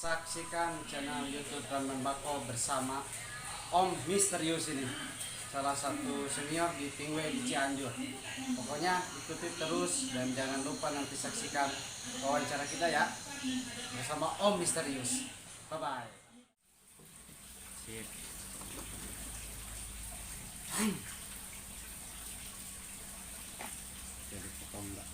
Saksikan channel YouTube Ramdan Bako bersama Om Misterius ini, salah satu senior di Tingwe di Cianjur. Pokoknya ikuti terus dan jangan lupa nanti saksikan wawancara kita ya bersama Om Misterius. Bye bye. Sip. Jadi potong enggak?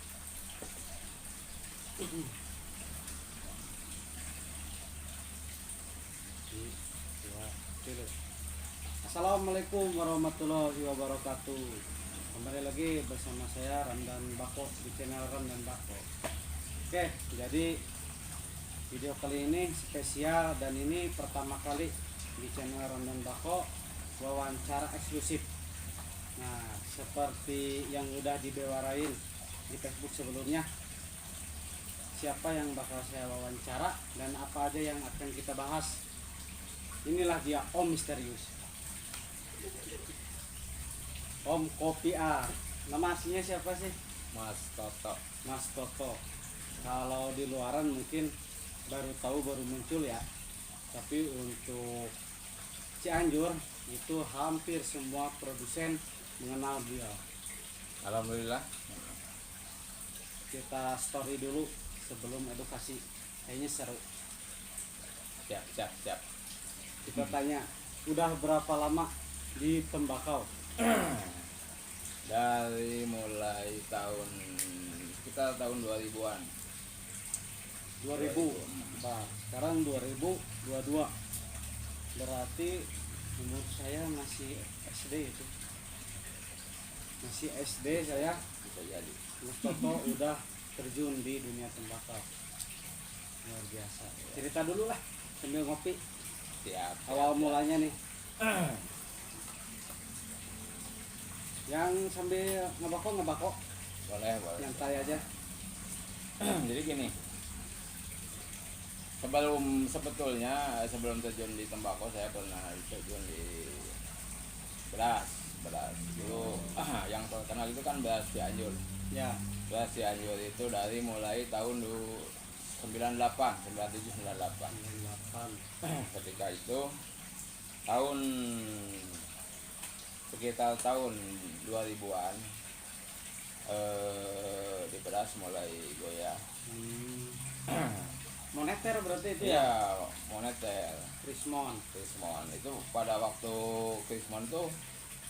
Assalamualaikum warahmatullahi wabarakatuh. Kembali lagi bersama saya Ramdan Bako di channel Ramdan Bako. Oke, jadi video kali ini spesial dan ini pertama kali di channel Ramdan Bako wawancara eksklusif. Nah, seperti yang udah dibewarain di Facebook sebelumnya, siapa yang bakal saya wawancara dan apa aja yang akan kita bahas. Inilah dia Om Misterius, Om Kopi A. Nama aslinya siapa sih? Mas Toto. Mas Toto. Kalau di luaran mungkin baru tahu, baru muncul ya. Tapi untuk Cianjur itu hampir semua produsen mengenal dia. Alhamdulillah. Kita story dulu sebelum edukasi, kayaknya seru. Siap. Kita tanya, udah berapa lama di tembakau? Dari mulai sekitar tahun 2000-an. 2000. Nah, sekarang 2022. Berarti umur saya masih SD itu. Masih SD saya. Bisa jadi. Mas Toto udah terjun di dunia tembakau. Luar biasa. Cerita dulu lah sambil ngopi. Siap. Awal mulanya nih. Yang sambil ngebako. Boleh. Nyantai aja. Jadi gini. Sebelum terjun di tembakau, saya pernah terjun di beras dulu. Yang terkenal itu kan beras Cianjur. Ya. Beras Cianjur itu dari mulai tahun 97 98. Ketika itu sekitar tahun 2000-an, di beras mulai goyah. Moneter berarti itu ya? Iya, moneter. Krismon Itu pada waktu Krismon tuh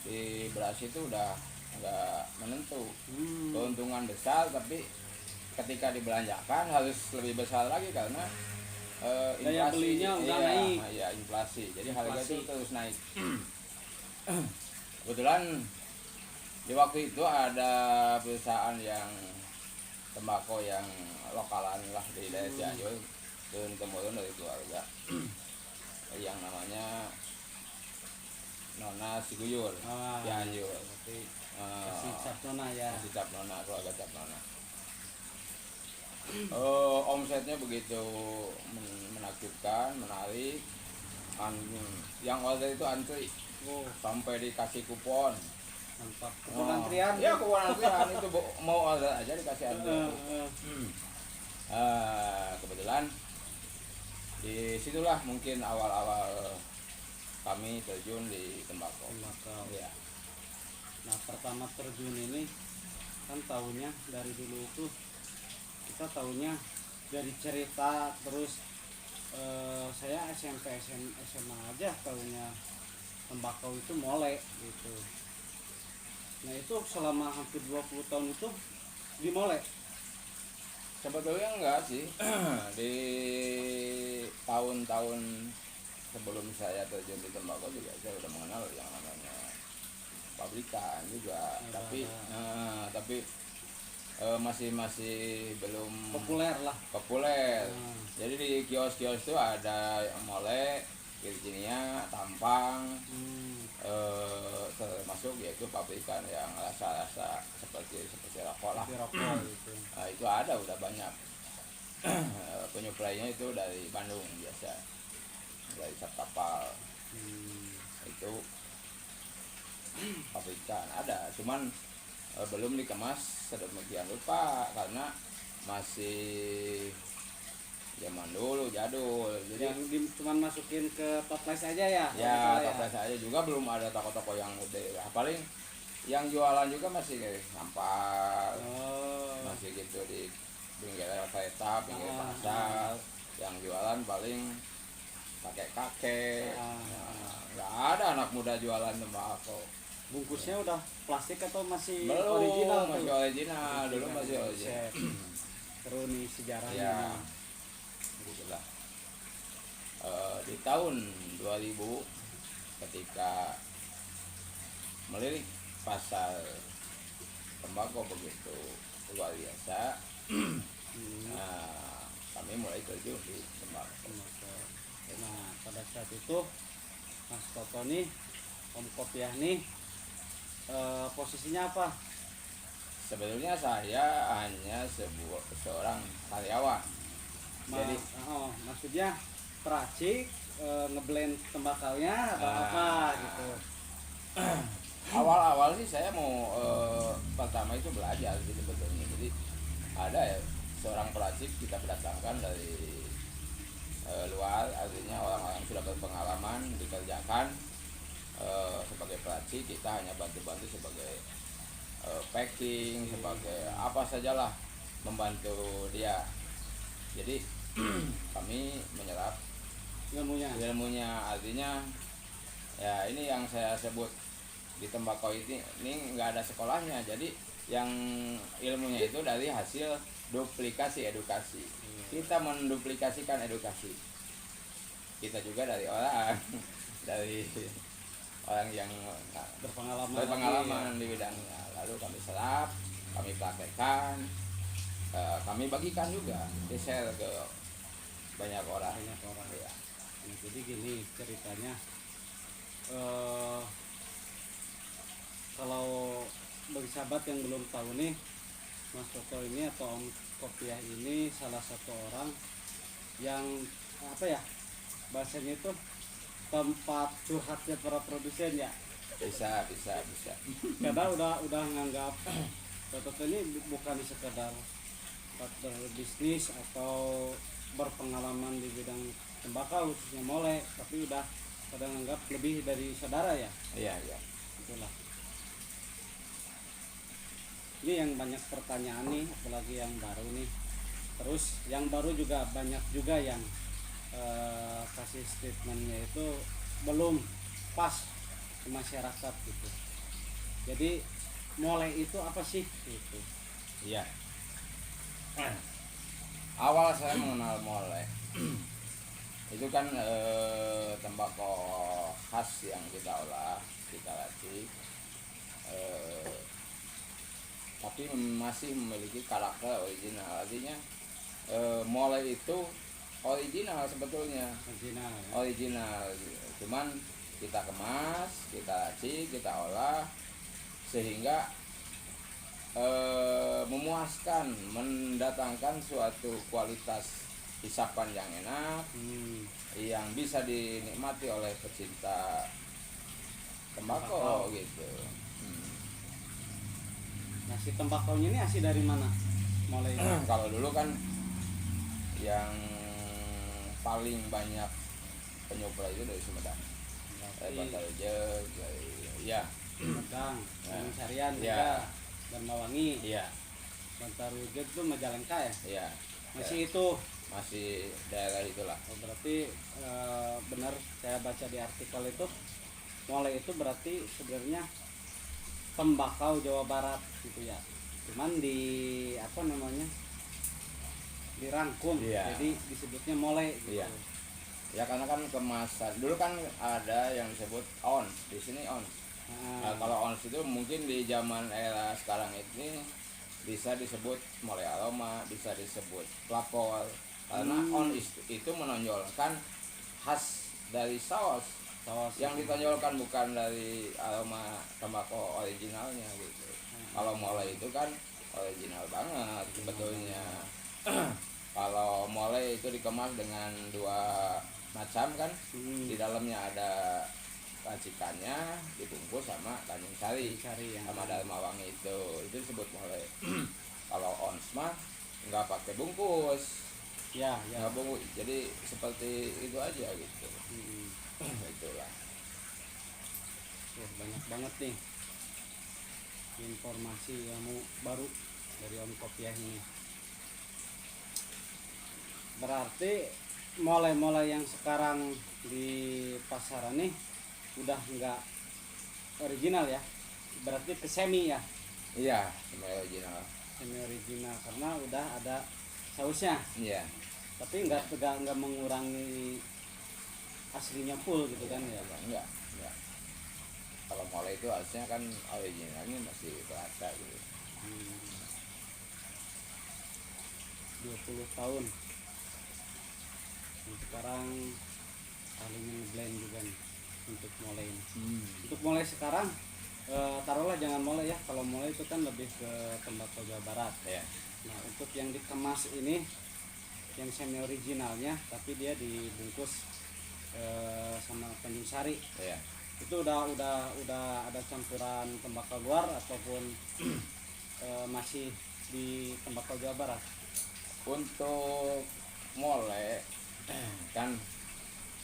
di beras itu udah nggak menentu. Keuntungan besar, tapi ketika dibelanjakan harus lebih besar lagi karena daya belinya udah naik. Iya, inflasi. Jadi harga itu terus naik. Kebetulan di waktu itu ada perusahaan yang tembakau yang lokalan lah di daerah Cianjur, turun temurun dari keluarga, yang namanya Nona Siguyur, Cianjur. Kasih cap nona ya. Kasih cap nona, keluarga cap nona. Omsetnya begitu menakjubkan, menarik. Yang order itu antri, sampai dikasih kupon. Mantap. Kupon antrian? Ya, kupon antrian itu mau order aja dikasih antri. Kebetulan di situlah mungkin awal-awal kami terjun di tembakau. Ya. Nah, pertama terjun ini kan tahunya dari dulu itu kita tahunya dari cerita, terus saya SMP SMA aja tahunya tembakau itu mole gitu. Nah, itu selama hampir 20 tahun itu di mole. Sebetulnya enggak sih. Di tahun-tahun sebelum saya terjun di tembakau juga saya udah mengenal yang namanya pabrikan juga, tapi masih belum populer. Jadi di kios-kios itu ada mole, Virginia, Tampang, termasuk yaitu pabrikan yang rasa-rasa seperti rokok lah. Gitu. Nah, itu ada udah banyak. Penyuplainya itu dari Bandung biasa, dari kapal. Itu pabrikan ada, cuman belum dikemas sedemikian rupa karena masih zaman dulu jadul. Jadi yang cuman masukin ke toples aja ya? ya kalau toples aja juga belum ada toko-toko yang gede. Nah, paling yang jualan juga masih kayak sampah, Oh, masih gitu di pinggir kereta, pinggir Ah, pasar. Yang jualan paling kakek-kakek. Ah, Nah, nggak ada anak muda jualan tembakau. bungkusnya udah plastik atau masih Belum, original tuh? masih original. Dulu masih original. Set. Seru nih sejarahnya. Ya, nih. gitulah. Di tahun 2000 ketika melirik pasar tembakau begitu luar biasa, Hmm. nah, kami mulai terjun di tembakau. Nah, pada saat itu Mas Toto nih, Om Kopiah nih, posisinya apa? Sebetulnya saya hanya seorang karyawan. Jadi Maksudnya peracik, ngeblend tembakaunya atau Ah. apa gitu? awal-awal sih saya mau pertama itu belajar gitu sebetulnya. Jadi ada ya seorang peracik kita datangkan dari luar, artinya orang-orang yang sudah berpengalaman dikerjakan sebagai peracik. Kita hanya bantu-bantu sebagai packing, sebagai apa sajalah, membantu dia. Jadi kami menyerap ilmunya, artinya ya ini yang saya sebut di tembakau ini nggak ada sekolahnya. Jadi yang ilmunya itu dari hasil duplikasi edukasi. Kita menduplikasikan edukasi kita juga dari orang dari orang yang berpengalaman di bidangnya. Lalu kami serap, kami praktekkan, kami bagikan juga, di-share ke banyak orang. Ya. Nah, jadi gini ceritanya, eh, kalau bagi sahabat yang belum tahu nih, Mas Toto ini atau Om Kopiah ini salah satu orang yang apa ya bahasanya itu tempat curhatnya para produsen ya. Bisa. Karena udah nganggap Toto ini bukan sekedar tempat berbisnis atau berpengalaman di bidang tembakau khususnya mole, tapi udah pada nganggap lebih dari saudara ya. Iya. Itulah. Ini yang banyak pertanyaan nih, apalagi yang baru nih. Terus yang baru juga banyak juga yang kasih statementnya itu belum pas ke masyarakat gitu. Jadi mole itu apa sih gitu? Iya. Awal saya mengenal mole itu kan tembakau khas yang kita olah, kita racik, tapi masih memiliki karakter original. Artinya mole itu original sebetulnya, original gitu. Cuman kita kemas, kita racik, kita olah sehingga memuaskan, mendatangkan suatu kualitas hisapan yang enak, yang bisa dinikmati oleh pecinta tembakau gitu. Nah, si tembakaunya ini asli dari mana? Mulai Kalau dulu kan yang paling banyak penyuplai itu dari Sumedang, dari Bantar Ujung, ya Sumedang, Gunung Sarian ya, juga, Darmawangi, iya, Bantar Ujung itu Majalengka ya? iya, Masih itu. masih daerah itulah. Oh, berarti benar saya baca di artikel itu mole itu berarti sebenarnya tembakau Jawa Barat gitu ya. Cuman di apa namanya? Dirangkum. Iya. Jadi disebutnya mole gitu. Iya. Ya karena kan kemasan. Dulu kan ada yang disebut ons, di sini ons. Nah, kalau ons itu mungkin di zaman era sekarang ini bisa disebut mole aroma, bisa disebut pelapor. Karena on itu menonjolkan khas dari saus yang ditonjolkan, bukan dari aroma tembakau originalnya gitu. Kalau mole itu kan original banget sebetulnya. Kalau mole itu dikemas dengan dua macam kan, di dalamnya ada racikannya, dibungkus sama Tanjung Sari sama Darmawangi, itu disebut mole. Kalau ons mah nggak pakai bungkus, Ya, ya. nggak bungkus, jadi seperti itu aja gitu. Itulah. Wah, banyak banget nih informasi ilmu baru dari Om Kopiah ini. Berarti mulai yang sekarang di pasaran nih udah nggak original ya, berarti ke semi ya, Iya, semua original. semi original karena udah ada sausnya, Iya. tapi nggak mengurangi aslinya full gitu kan ya. Enggak, enggak. Kalau mulai itu harusnya kan originalnya masih terasa gitu. 20 tahun. Nah, sekarang paling blend juga nih untuk mulai ini. Untuk mulai sekarang taruhlah jangan mulai ya. Kalau mulai itu kan lebih ke tembakau Jawa Barat. Ya. Nah, untuk yang dikemas ini yang semi originalnya tapi dia dibungkus sama Tanjung Sari. Ya. Itu udah ada campuran tembakau luar ataupun masih di tembakau Jawa Barat. Untuk mulai kan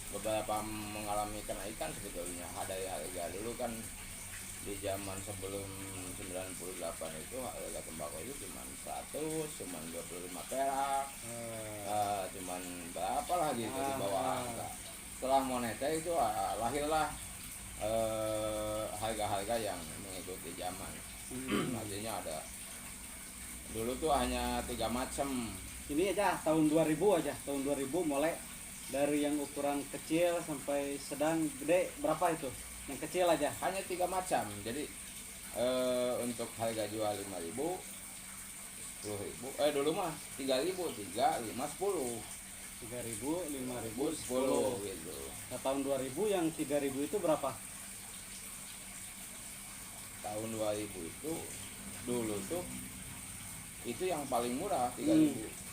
beberapa mengalami kenaikan sebetulnya. Dari harga dulu kan di zaman sebelum 98 itu harga tembakau itu cuma 100, cuma 25 perak, cuman berapa lah gitu di bawah angka. Setelah moneter itu lahirlah harga-harga yang mengikuti zaman. Artinya ada dulu tuh hanya 3 macam. Ini aja tahun 2000 aja, tahun 2000 mulai dari yang ukuran kecil sampai sedang, gede, berapa itu? Yang kecil aja. Hanya 3 macam. Jadi untuk harga jual 5.000, 10.000. Dulu mah 3.000, 3, 5, 10. 3.000, 5.000, 10 10. gitu. Nah, tahun 2000 yang 3.000 itu berapa? Tahun 2000 itu dulu tuh itu yang paling murah 3.000.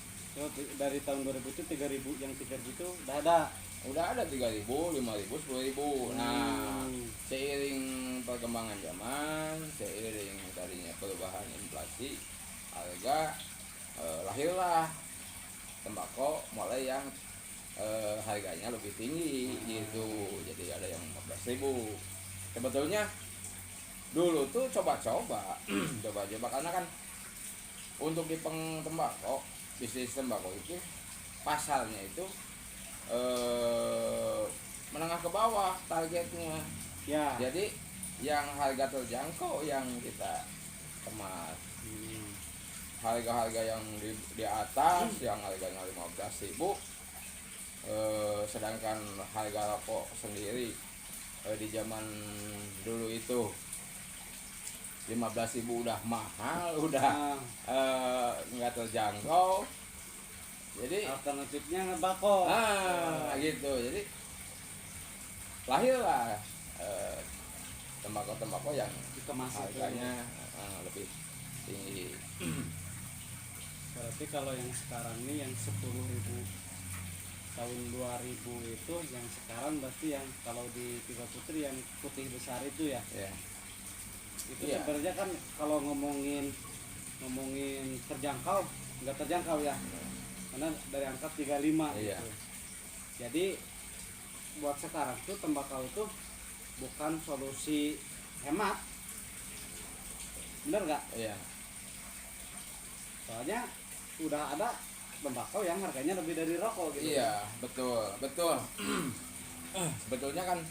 Dari tahun 2000 itu 3.000, yang 3.000 itu udah ada. Udah ada 3.000, 5.000, 10.000. Nah, seiring perkembangan zaman, seiring tadinya perubahan inflasi, harga lahirlah tembakau mulai yang harganya lebih tinggi gitu. Jadi ada yang 15.000. Sebetulnya dulu tuh coba-coba coba-coba karena kan untuk di tembakau, bisnis tembakau itu pasarnya itu menengah ke bawah targetnya. Ya. Jadi yang harga terjangkau yang kita kemas. Harga-harga yang di atas yang harganya 15.000, sedangkan harga rokok sendiri di zaman dulu itu 15.000 udah mahal, udah nggak terjangkau. Jadi alternatifnya ngebako. gitu. Jadi lahirlah tembakau-tembakau yang Dikemas harganya lebih tinggi. Berarti kalau yang sekarang ini yang 10.000 tahun 2000 itu, yang sekarang berarti yang kalau di Tiga Putri yang putih besar itu ya. Ya. Itu Iya. sebenarnya kan kalau ngomongin terjangkau, nggak terjangkau ya. Karena dari angka 35 Iya. gitu. Jadi buat sekarang tuh tembakau itu bukan solusi hemat. Bener nggak? Iya. Soalnya udah ada tembakau yang harganya lebih dari rokok gitu. Iya, betul. Sebetulnya kan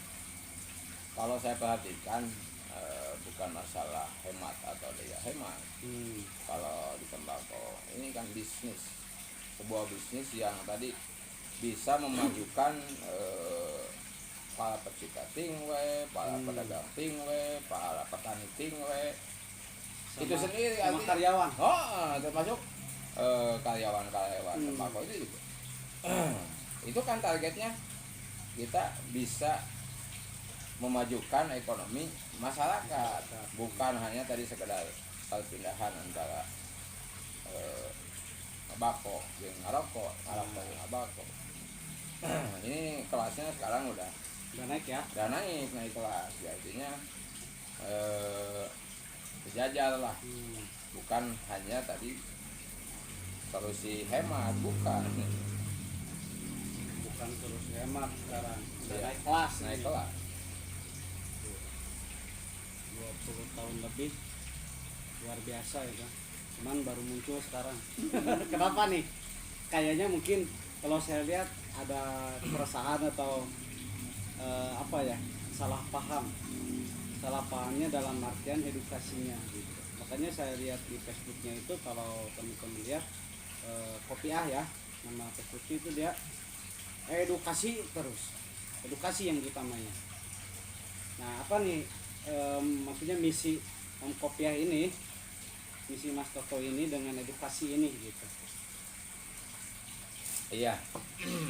kalau saya perhatikan bukan masalah hemat atau tidak hemat. Kalau di tembakau ini kan bisnis, sebuah bisnis yang tadi bisa memajukan para pecinta tingwe, para pedagang tingwe, para petani tingwe, itu sendiri sama artinya. karyawan. Termasuk karyawan-karyawan tembakau itu juga. Itu kan targetnya kita bisa memajukan ekonomi masyarakat, bukan hanya tadi sekedar perpindahan antara tembakau dengan ngerokok, ngerokok dengan tembakau. Ini kelasnya sekarang udah naik ya. naik kelas, artinya sejajar lah, bukan hanya tadi solusi hemat, bukan. Bukan terus hemat sekarang, udah Iya. naik kelas Naik ini. kelas. 20 tahun lebih, luar biasa itu. Cuman baru muncul sekarang. Kenapa nih? Kayaknya mungkin kalau saya lihat ada keresahan atau apa ya, salah paham. Salah pahamnya dalam artian edukasinya gitu. Makanya saya lihat di Facebooknya itu, kalau teman-teman lihat Kopiah ya, nama Facebooknya itu dia edukasi terus, edukasi yang utamanya. Nah apa nih maksudnya misi Om Kopiah ini, misi Mas Toto ini dengan edukasi ini gitu. Iya,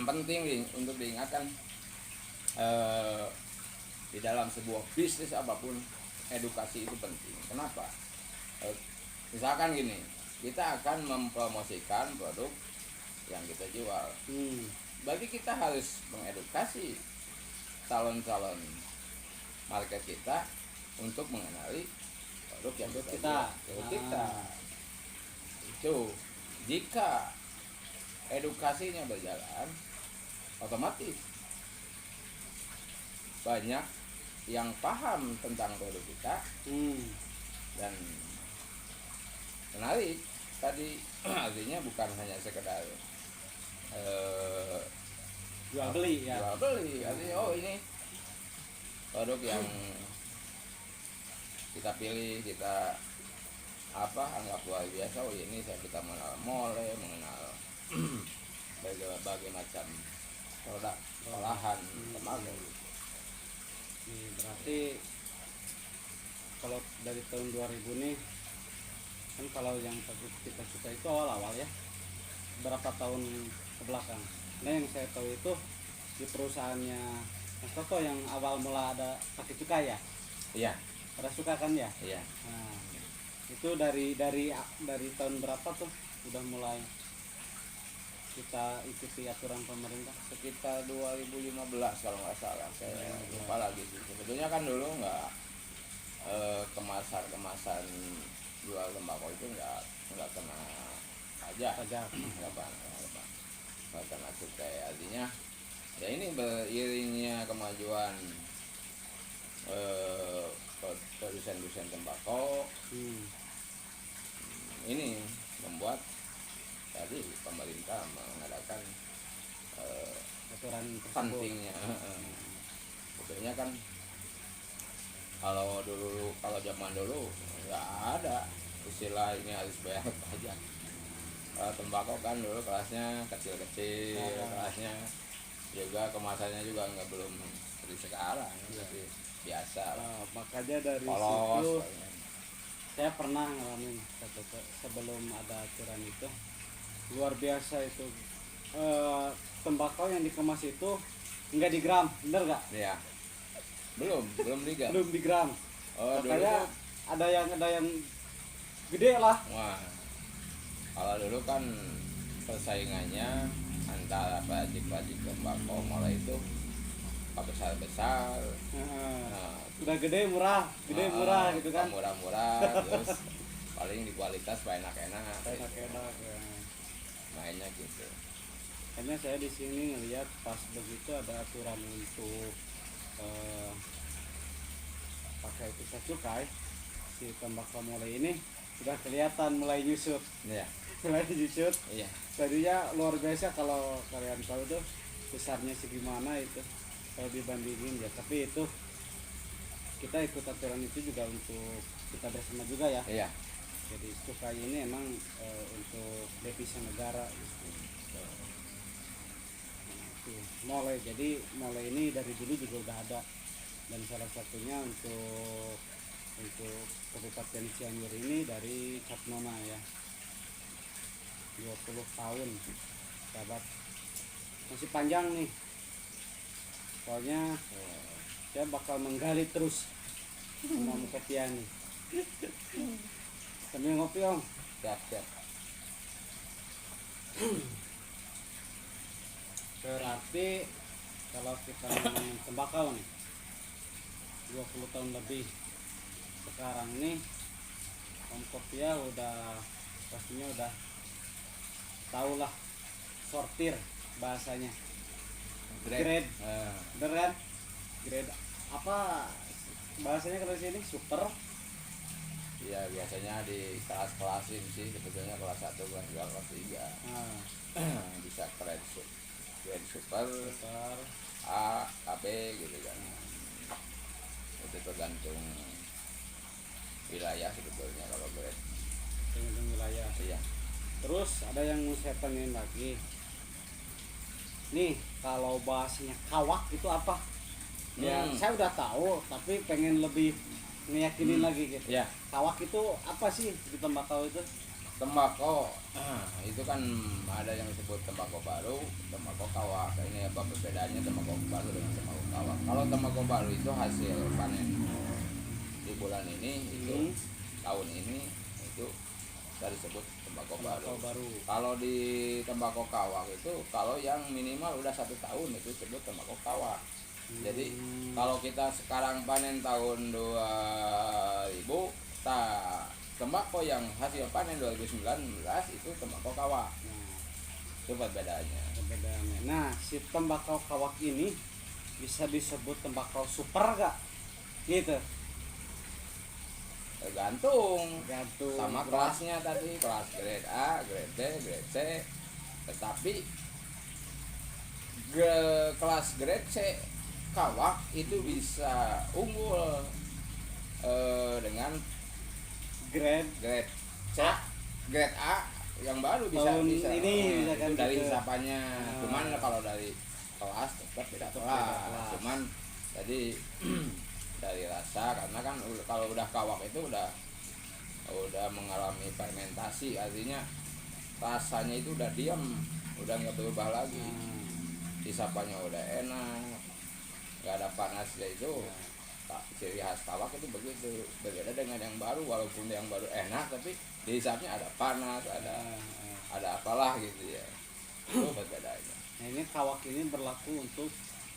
penting untuk diingatkan, di dalam sebuah bisnis apapun edukasi itu penting. Kenapa? Misalkan gini, kita akan mempromosikan produk yang kita jual. Berarti kita harus mengedukasi calon-calon market kita untuk mengenali produk yang Produk kita kita. jual. Produk kita. Itu jika edukasinya berjalan, otomatis banyak yang paham tentang produk kita dan menarik tadi. Artinya bukan hanya sekedar Jual beli ya. jual beli, artinya oh ini produk yang kita pilih, kita anggap luar biasa. Oh ini kita mengenal mole, mengenal berbagai macam produk olahan tembakau. Berarti kalau dari tahun 2000 nih kan, kalau yang kita suka itu awal-awal ya, berapa tahun ke belakang. Nah yang saya tahu itu di perusahaannya Mas Toto yang awal mula ada pakai cukai ya, Iya, pada suka kan ya. iya. Nah itu dari tahun berapa tuh udah mulai kita ikuti aturan pemerintah? Sekitar 2015 kalau nggak salah, saya lupa lagi sih. Sebetulnya kan dulu nggak kemasan jual tembakau itu nggak kena pajak, nggak kena cukai. Artinya ya ini beriringnya kemajuan produsen tembakau ini membuat tadi pemerintah mengadakan aturan tersebut. pentingnya. Sebetulnya kan kalau zaman dulu nggak ada istilah ini harus bayar pajak. Tembakau kan dulu kelasnya kecil-kecil, kelasnya juga kemasannya juga belum seperti sekarang, tapi biasa lah. Makanya dari Polos, situ saya pernah ngalamin sebelum ada aturan itu, luar biasa itu. Tembakau yang dikemas itu nggak digram, bener nggak? ya belum digas. Belum digram. Oh, dulu Makanya tuh, ada yang gede lah. wah, kalau dulu kan persaingannya antara pabrik tembakau mulai itu besar. Nah, Udah gede murah gitu kan. murah terus paling di kualitas enak-enak Enak-enak ya. mainnya gitu. Karena saya di sini ngelihat pas begitu ada aturan untuk pakai pita cukai, si tembakau mulai ini sudah kelihatan mulai nyusut. Iya. Mulai nyusut. Iya. Tadinya luar biasa, kalau kalian tahu tuh besarnya segimana itu kalau dibandingin ya. Tapi itu kita ikut aturan itu juga untuk kita bersama juga ya. Iya. Jadi cukai ini emang untuk devisa negara gitu. Mulai, jadi mulai ini dari dulu juga udah ada, dan salah satunya untuk Kabupaten Cianjur ini dari Cap Nona ya, 20 tahun sahabat, masih panjang nih, soalnya saya bakal menggali terus sama Om Kopiah nih. Sambil ngopi Om. Siap. Berarti kalau kita ngomongin tembakau nih 20 tahun lebih, sekarang nih Om Kopiah udah pastinya udah tahu lah sortir bahasanya. Grade. Grade, bener kan? Grade apa bahasanya kalau di sini super. Ya biasanya di kelas-kelasin sih sebetulnya kelas 1, kelas 2, kelas 3. Bisa grade super, Super. A, AB gitu kan. Itu tergantung wilayah sebetulnya kalau grade. Tergantung wilayah. Iya. Terus ada yang mau saya tanyain lagi. Nih, kalau bahasanya kawak itu apa? Ya, saya udah tahu, tapi pengen lebih ngeyakinin lagi gitu. Ya, Kawak itu apa sih di tembakau itu? tembakau itu kan ada yang disebut tembakau baru, tembakau kawak. Ini apa perbedaannya tembakau baru dengan tembakau kawak? Kalau tembakau baru itu hasil panen di bulan ini, itu tahun ini, itu kita disebut tembakau baru. Tembakau baru. Kalau di tembakau kawak itu kalau yang minimal udah 1 tahun itu disebut tembakau kawak. Jadi kalau kita sekarang panen tahun 2000, tembakau yang hasil panen 2019 itu tembakau kawak. Nah, Itu perbedaannya. perbedaannya. Nah, si tembakau kawak ini bisa disebut tembakau super gak? Gitu. Tergantung Gantung. sama kelasnya tadi, kelas grade A, grade B, grade C. Tetapi kelas grade C kawak itu bisa unggul dengan Grade grade C, grade A yang baru bisa tahun bisa ini itu misalkan dari gitu. hisapannya. Cuman kalau dari kelas tetap beda Tetap beda kelas. kelas. Cuman jadi dari rasa, karena kan kalau udah kawak itu udah mengalami fermentasi, artinya rasanya itu udah diam, udah nggak berubah lagi. Hisapannya udah enak, nggak ada panasnya itu. Ciri khas kawak itu begitu, berbeda dengan yang baru. Walaupun yang baru enak, tapi di hisapnya ada panas, ada apalah gitu ya. Itu perbedaannya. Nah, ini kawak ini berlaku untuk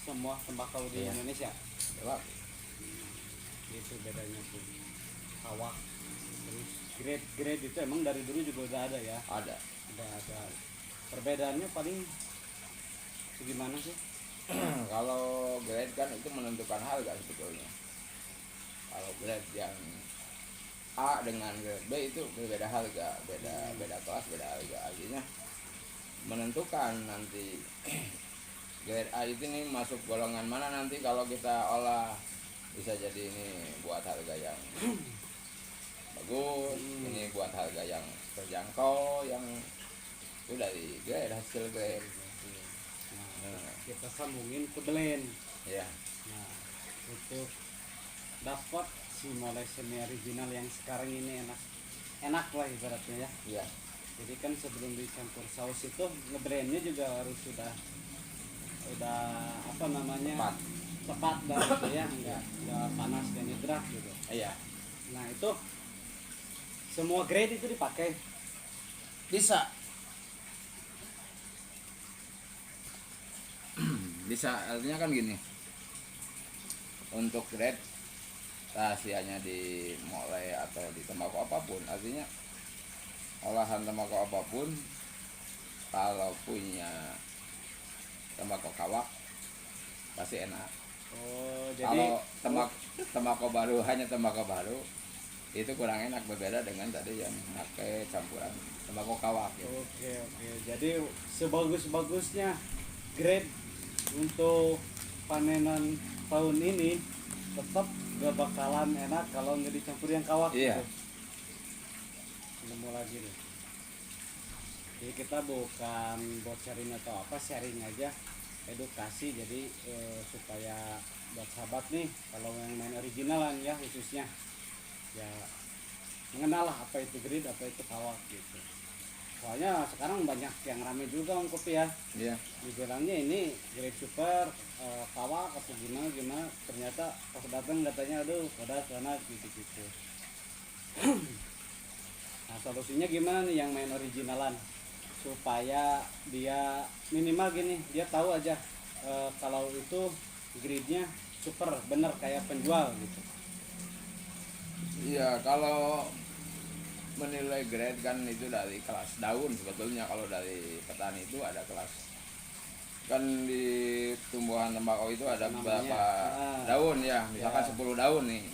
semua tembakau di Iya. Indonesia. Coba. Itu bedanya tuh. Kawak. Terus grade itu emang dari dulu juga udah ada ya. Ada. Udah ada. Perbedaannya paling gimana sih? Kalau grade kan itu menentukan harga sebetulnya. Kalau grade yang A dengan grade B itu berbeda harga, beda kelas, beda harga. Artinya menentukan nanti grade A itu nih masuk golongan mana nanti kalau kita olah, bisa jadi ini buat harga yang bagus, ini buat harga yang terjangkau, yang itu dari grade, hasil grade. Nah, kita sambungin ke blend. Ya, Nah, untuk dapat si mulai semi original yang sekarang ini enak lah ibaratnya ya. ya, Jadi kan sebelum dicampur saus itu ngeblendnya juga harus sudah apa namanya tepat dan gitu ya, nggak panas dan nyedrak gitu. iya. Nah itu semua grade itu dipakai. Bisa. Bisa, artinya kan gini. Untuk grade rahasianya di molai atau di tembakau apapun, artinya olahan tembakau apapun, kalau punya tembakau kawak pasti enak. Oh jadi Kalau tembakau baru, hanya tembakau baru, itu kurang enak, berbeda dengan tadi yang pakai campuran tembakau kawak gitu. oke, jadi sebagus-bagusnya grade untuk panenan tahun ini tetap gak bakalan enak kalau nggak dicampur yang kawak. Iya. Gitu. Nemu lagi nih. Jadi kita bukan bocorin atau apa, sharing aja, edukasi. Jadi supaya buat sahabat nih kalau yang main originalan ya khususnya ya mengenal lah apa itu grade, apa itu kawak gitu. Soalnya sekarang banyak yang rame juga kopi ya. Iya. Dibilangnya ini grade super, kawak atau gimana, ternyata pas datang katanya aduh udah sana gitu. Nah solusinya gimana nih yang main originalan supaya dia minimal gini, dia tahu aja kalau itu grade-nya super bener kayak penjual gitu. Iya, kalau menilai grade kan itu dari kelas daun sebetulnya. Kalau dari petani itu ada kelas, kan di tumbuhan tembakau itu ada Namanya. beberapa daun ya, misalkan 10 daun nih,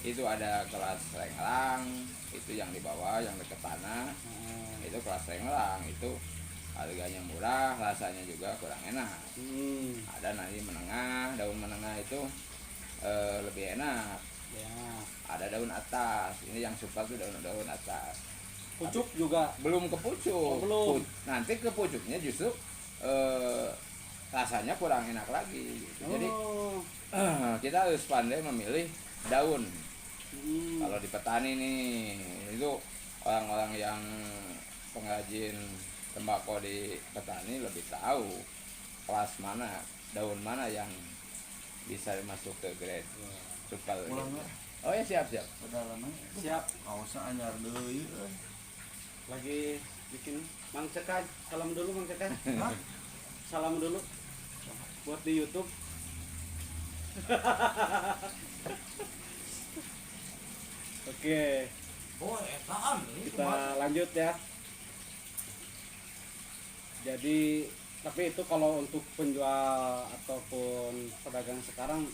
itu ada kelas renglang, itu yang di bawah yang dekat tanah, itu kelas renglang, itu harganya murah, rasanya juga kurang enak. Ada nanti menengah, daun menengah itu lebih enak. Ya. Ada daun atas, ini yang super tuh daun atas. Pucuk juga Belum ke pucuk. Oh, belum. Nanti ke pucuknya justru rasanya kurang enak lagi gitu. Jadi kita harus pandai memilih daun. Kalau di petani nih, itu orang-orang yang pengrajin tembakau di petani lebih tahu kelas mana, daun mana yang bisa masuk ke grade super gitu. Oh ya, siap. siap kaosnya anyar deui lagi bikin. Mang Cekan, salam dulu Mang Cekan. Salam dulu buat di YouTube. Oke, kita lanjut ya. Jadi, tapi itu kalau untuk penjual ataupun pedagang sekarang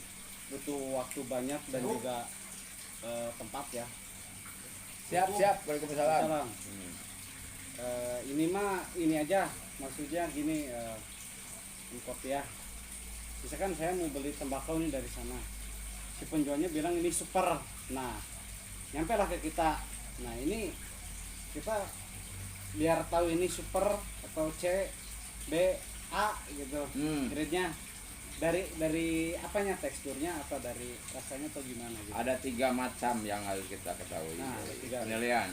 butuh waktu banyak dan juga tempat ya. Siap. Waalaikumsalam. Salam. Ini mah ini aja, maksudnya gini, import ya. Misalkan saya mau beli tembakau nih dari sana, si penjualnya bilang ini super. Nah, nyampe lah ke kita. Nah, ini kita biar tahu ini super atau C, B, A gitu grade-nya. Dari apanya, teksturnya atau dari rasanya atau gimana gitu. Ada 3 macam yang harus kita ketahui. Nah, ada 3. Penilaian.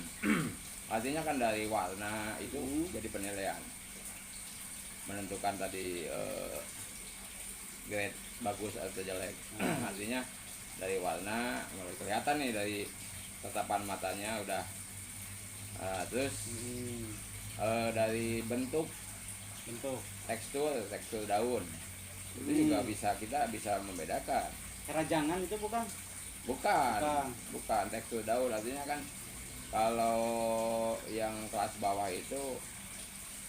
Artinya kan dari warna itu jadi penilaian. Menentukan tadi grade bagus atau jelek. Artinya dari warna mulai kelihatan nih, dari tatapan matanya udah. Terus dari bentuk, tekstur daun itu juga kita bisa membedakan. Kerajangan itu bukan Tekstur daun. Artinya kan kalau yang kelas bawah itu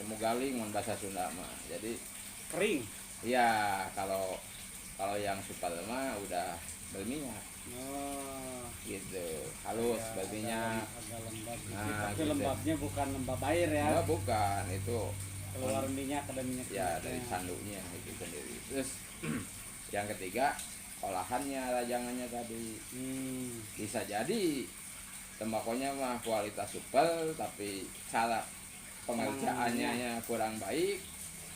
temu galing mun bahasa Sunda mah. Jadi kering. iya, kalau yang super mah udah berminyak. Gitu, halus Ya, berminyak. agak lembab. Nah, Tapi gitu. lembabnya bukan lembab air ya. Oh, bukan, itu Keluar minyak, ada minyak. ya dari sandunya itu sendiri. Terus yang ketiga, olahannya, rajangannya tadi. Bisa jadi tembakonya mah kualitas super tapi cara pengerjaannya kurang baik,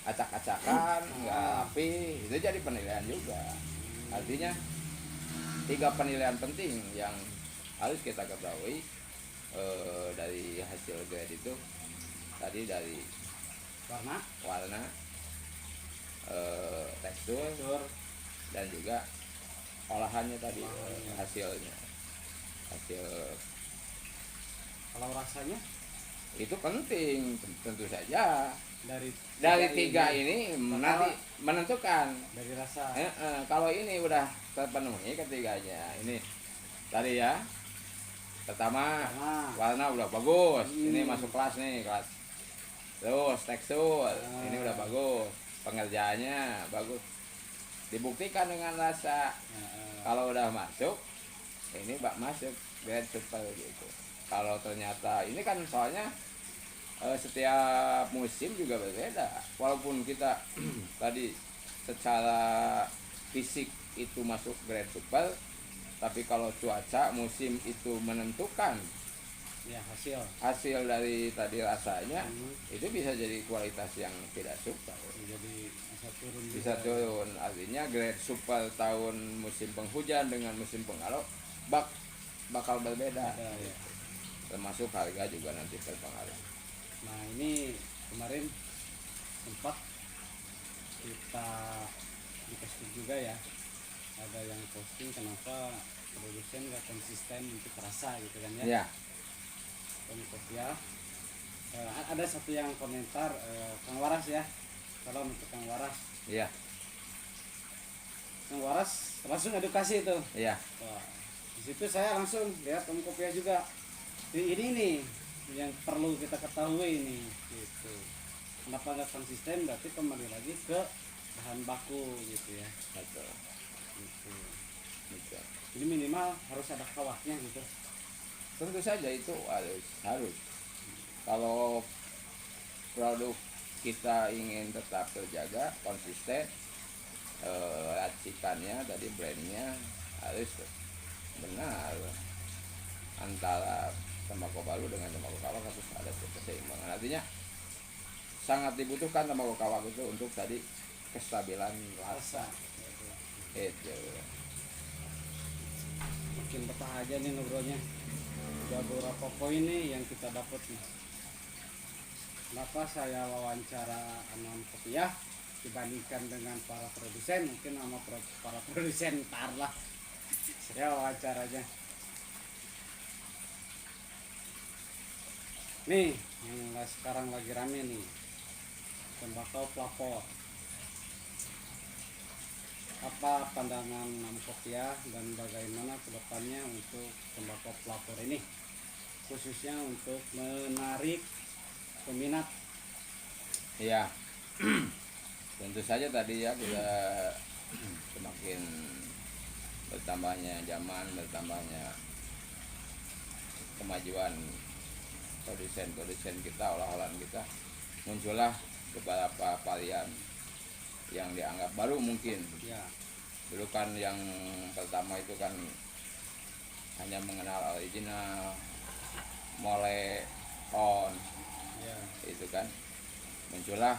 acak-acakan, nggak rapi, itu jadi penilaian juga. Artinya 3 penilaian penting yang harus kita ketahui dari hasil grade itu tadi, dari warna, tekstur, dan juga olahannya tadi, hasil Kalau rasanya itu penting tentu saja. dari 3 ini nanti menentukan. dari rasa. Kalau ini udah terpenuhi ketiganya, ini tadi ya, pertama warna udah bagus, ini masuk kelas nih, kelas. Terus tekstur ini udah bagus, pengerjaannya bagus, dibuktikan dengan rasa. Kalau udah masuk, ini masuk grade super gitu. Kalau ternyata ini kan soalnya setiap musim juga berbeda, walaupun kita tadi secara fisik itu masuk grade super, tapi kalau cuaca musim itu menentukan Ya, hasil dari tadi rasanya, itu bisa jadi kualitas yang tidak super, jadi bisa turun. Artinya grade super tahun musim penghujan dengan musim pengkemarau bakal berbeda. ya. Termasuk harga juga nanti terpengaruh. Nah, ini kemarin sempat kita dikasih juga ya, ada yang posting kenapa produsen nggak konsisten untuk rasa gitu kan ya. Ya. Untuk ya, ada satu yang komentar, Kang Waras ya, salam untuk Kang Waras. Iya. Kang Waras langsung edukasi itu. Iya. Wah, di situ saya langsung lihat Om Kopiah juga. Ini nih yang perlu kita ketahui nih gitu. Kenapa nggak konsisten? Berarti kembali lagi ke bahan baku gitu ya. Betul. Gitu. Betul. Jadi minimal harus ada kawahnya gitu. Tentu saja itu harus. Kalau produk kita ingin tetap terjaga konsisten, racikannya tadi brandnya harus benar, antara tembakau balu dengan tembakau kawak harus ada keseimbangan. Artinya sangat dibutuhkan tembakau kawak itu untuk tadi kestabilan rasa. Itu Makin betah aja nih ngobrolnya. Udah beberapa poin nih yang kita dapat nih. Kenapa saya wawancara Anon Kopiah dibandingkan dengan para produsen? Mungkin sama para produsen ntar lah saya wawancaranya. Nih yang sekarang lagi rame nih, tembakau pelapor. Apa pandangan Anon Kopiah dan bagaimana kedepannya untuk tembakau pelapor ini, khususnya untuk menarik peminat? ya. Tentu saja tadi ya kita semakin bertambahnya zaman, bertambahnya kemajuan produsen kita, olah-olahan kita, muncullah beberapa varian yang dianggap baru mungkin. Ya, Dulu kan yang pertama itu kan hanya mengenal original, mole, on, ya. itu kan muncullah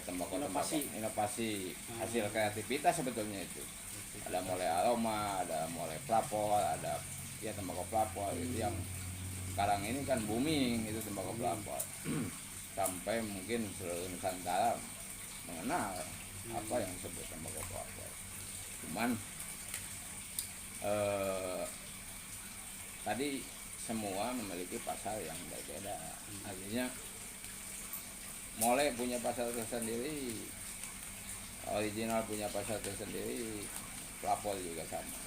tembakau inovasi hasil kreativitas sebetulnya itu. Ada mole aroma, ada mole pelapor, ada ya tembakau pelapor itu yang sekarang ini kan booming, itu tembakau pelapor. Sampai mungkin seluruh Nusantara mengenal apa yang disebut tembakau pelapor. Cuman tadi semua memiliki pasar yang berbeda. Artinya mole punya pasar tersendiri, original punya pasar tersendiri, pelapor juga sama.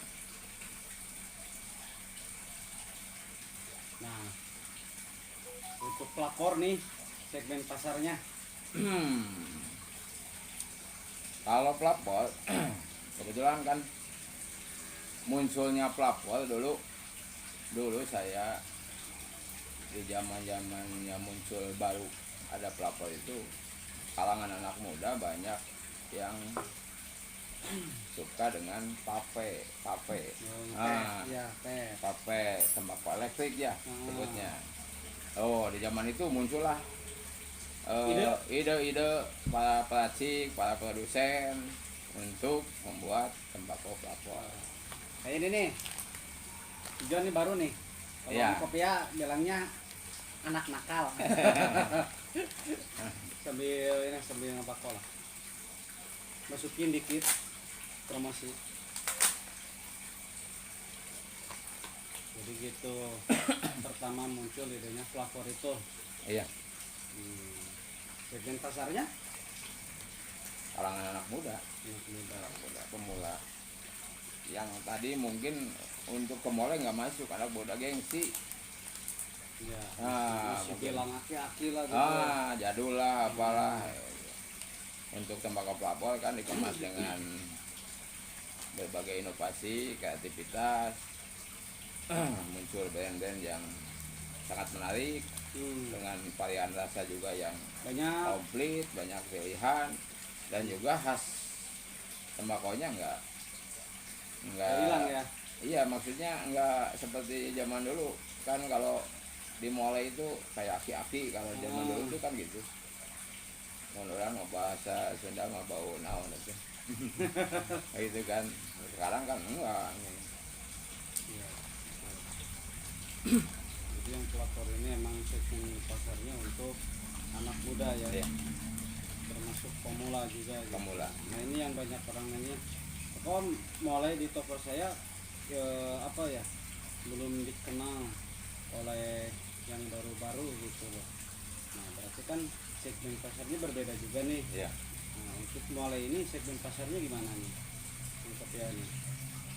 Nah, untuk pelapor nih segmen pasarnya. Kalau pelapor kebetulan kan munculnya pelapor dulu saya di zamannya muncul baru ada pelapor itu, kalangan anak muda banyak yang suka dengan pape. Ya, teh. Pape tembakau elektrik ya sebutnya. Oh, di zaman itu muncullah ide-ide para peracik, para produsen untuk membuat tembakau pelapor. Kayak ini nih, hijau nih baru nih. Kalau Iya. Kopiah bilangnya anak nakal. sambil ngebakol lah. Masukin dikit promosi. Jadi gitu. Pertama muncul idenya pelapor itu. Iya, Segmen pasarnya kalangan anak muda pemula. Yang tadi mungkin untuk ke mall nggak masuk, anak muda gengsi. ya, masih Mungkin. bilang aki-aki lah gitu. Jadul lah apalah. Untuk tembakau pelapor kan dikemas dengan berbagai inovasi, kreativitas. Muncul brand-brand yang sangat menarik dengan varian rasa juga yang Banyak. komplit, banyak pilihan, dan juga khas tembakonya nggak Hilang ya. iya, maksudnya nggak seperti zaman dulu kan. Kalau di mall itu kayak aki-aki, kalau zaman dulu itu kan gitu. Orang mau bahasa Sunda mau bau naon itu. Itu kan sekarang kan enggak. Iya. Jadi yang pelapor ini emang segmen pasarnya untuk anak muda ya, Iya. termasuk pemula juga. Gitu. Pemula. Nah ini yang banyak orang nanya, kok mulai di toko saya apa ya belum dikenal oleh yang baru-baru gitu loh. Nah berarti kan segmen pasarnya berbeda juga nih. Iya. Nah untuk mulai ini segmen pasarnya gimana nih untuk Kopiah nih?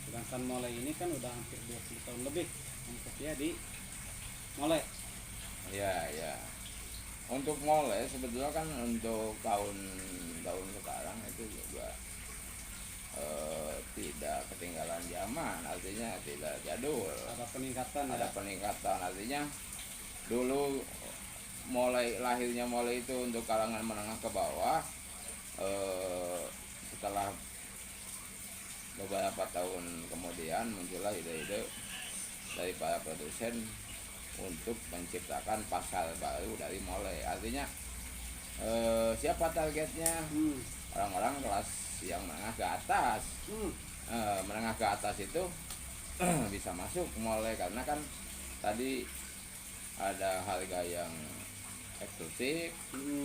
Sedangkan mulai ini kan udah hampir 20 tahun lebih untuk Kopiah di mulai. Ya, ya. Untuk mulai sebetulnya kan untuk tahun sekarang itu juga tidak ketinggalan zaman, artinya tidak jadul. Ada peningkatan Ada ya. peningkatan, artinya dulu mulai lahirnya mulai itu untuk kalangan menengah ke bawah. Setelah beberapa tahun kemudian muncullah ide-ide dari para produsen untuk menciptakan pasar baru dari mulai, artinya siapa targetnya? Hmm. Orang-orang kelas yang menengah ke atas. Hmm. Menengah ke atas itu bisa masuk mulai, karena kan tadi ada harga yang eksklusif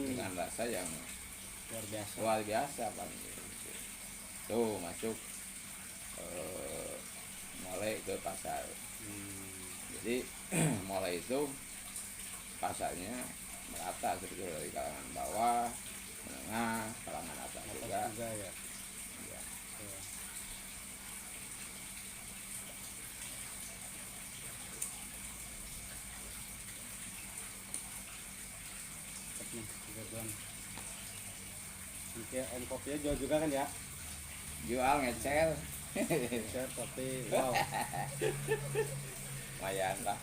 dengan rasa yang Luar biasa. luar biasa kan gitu. Tuh masuk mulai ke pasar. Jadi mulai itu pasarnya merata sebetulnya, dari kalangan bawah, menengah, kalangan atas juga. Juga ya. Ya. Tuh. Nih, kebetulan. Oke, Om kopinya jual juga kan ya? Jual ngecer. Saya tapi wow. Lumayan lah.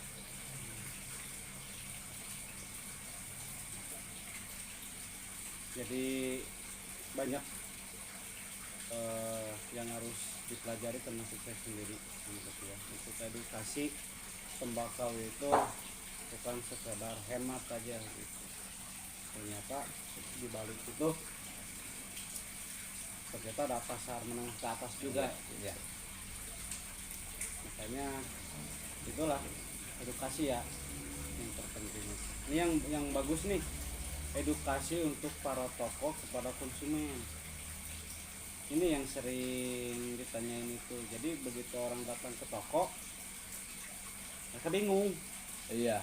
Jadi banyak yang harus dipelajari, termasuk saya sendiri ya. Untuk edukasi tembakau itu bukan sekedar hemat aja gitu. Ternyata di balik itu ternyata ada pasar menengah ke atas juga. Ya. Makanya itulah edukasi ya yang terpenting. Ini yang bagus nih, edukasi untuk para tokoh kepada konsumen. Ini yang sering ditanyain itu. Jadi begitu orang datang ke toko, mereka bingung Iya.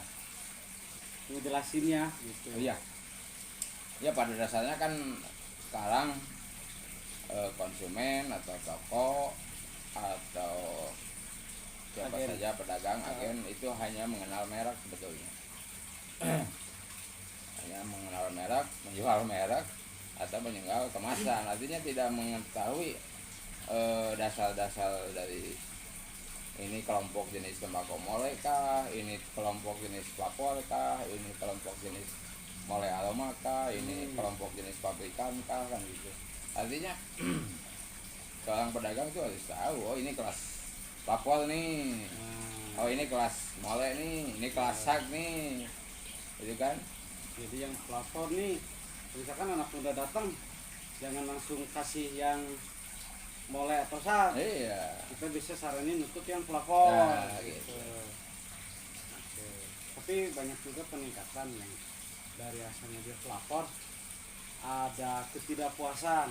ngejelasinnya gitu. Iya. Ya pada dasarnya kan sekarang konsumen atau toko atau siapa Agen. saja pedagang, agen itu hanya mengenal merek sebetulnya. Hanya mengenal merek, menjual merek atau menjual kemasan, artinya tidak mengetahui dasar-dasar dari ini kelompok jenis tembakau molek kah, ini kelompok jenis pelapor kah, ini kelompok jenis molek aroma kah, ini kelompok jenis pabrikan kah, kan gitu. Artinya seorang pedagang itu harus tahu, oh ini kelas pelapor nih, oh ini kelas molek nih, ini kelas sak nih, gitu kan. Jadi yang pelapor nih, misalkan anak muda datang, jangan langsung kasih yang molek atau sak. Iya. Kita bisa saranin untuk yang pelapor. Nah, gitu. gitu. Oke. Tapi banyak juga peningkatan yang dari asalnya dia pelapor ada ketidakpuasan.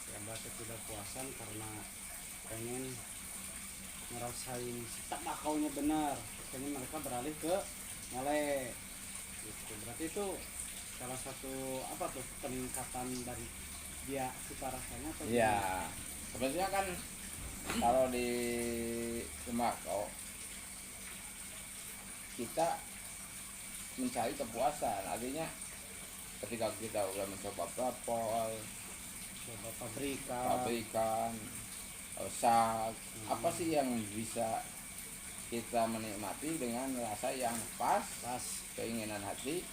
Ada ketidakpuasan karena pengen ngerasain si tembakaunya benar. Akhirnya mereka beralih ke molek. Gitu. Berarti itu salah satu apa tuh peningkatan dari dia cita rasanya atau Iya. Sebetulnya kan kalau di tembakau kita mencari kepuasan, artinya ketika kita udah mencoba pelapor, coba pabrikan. pabrikan, sak, apa sih yang bisa kita menikmati dengan rasa yang pas keinginan hati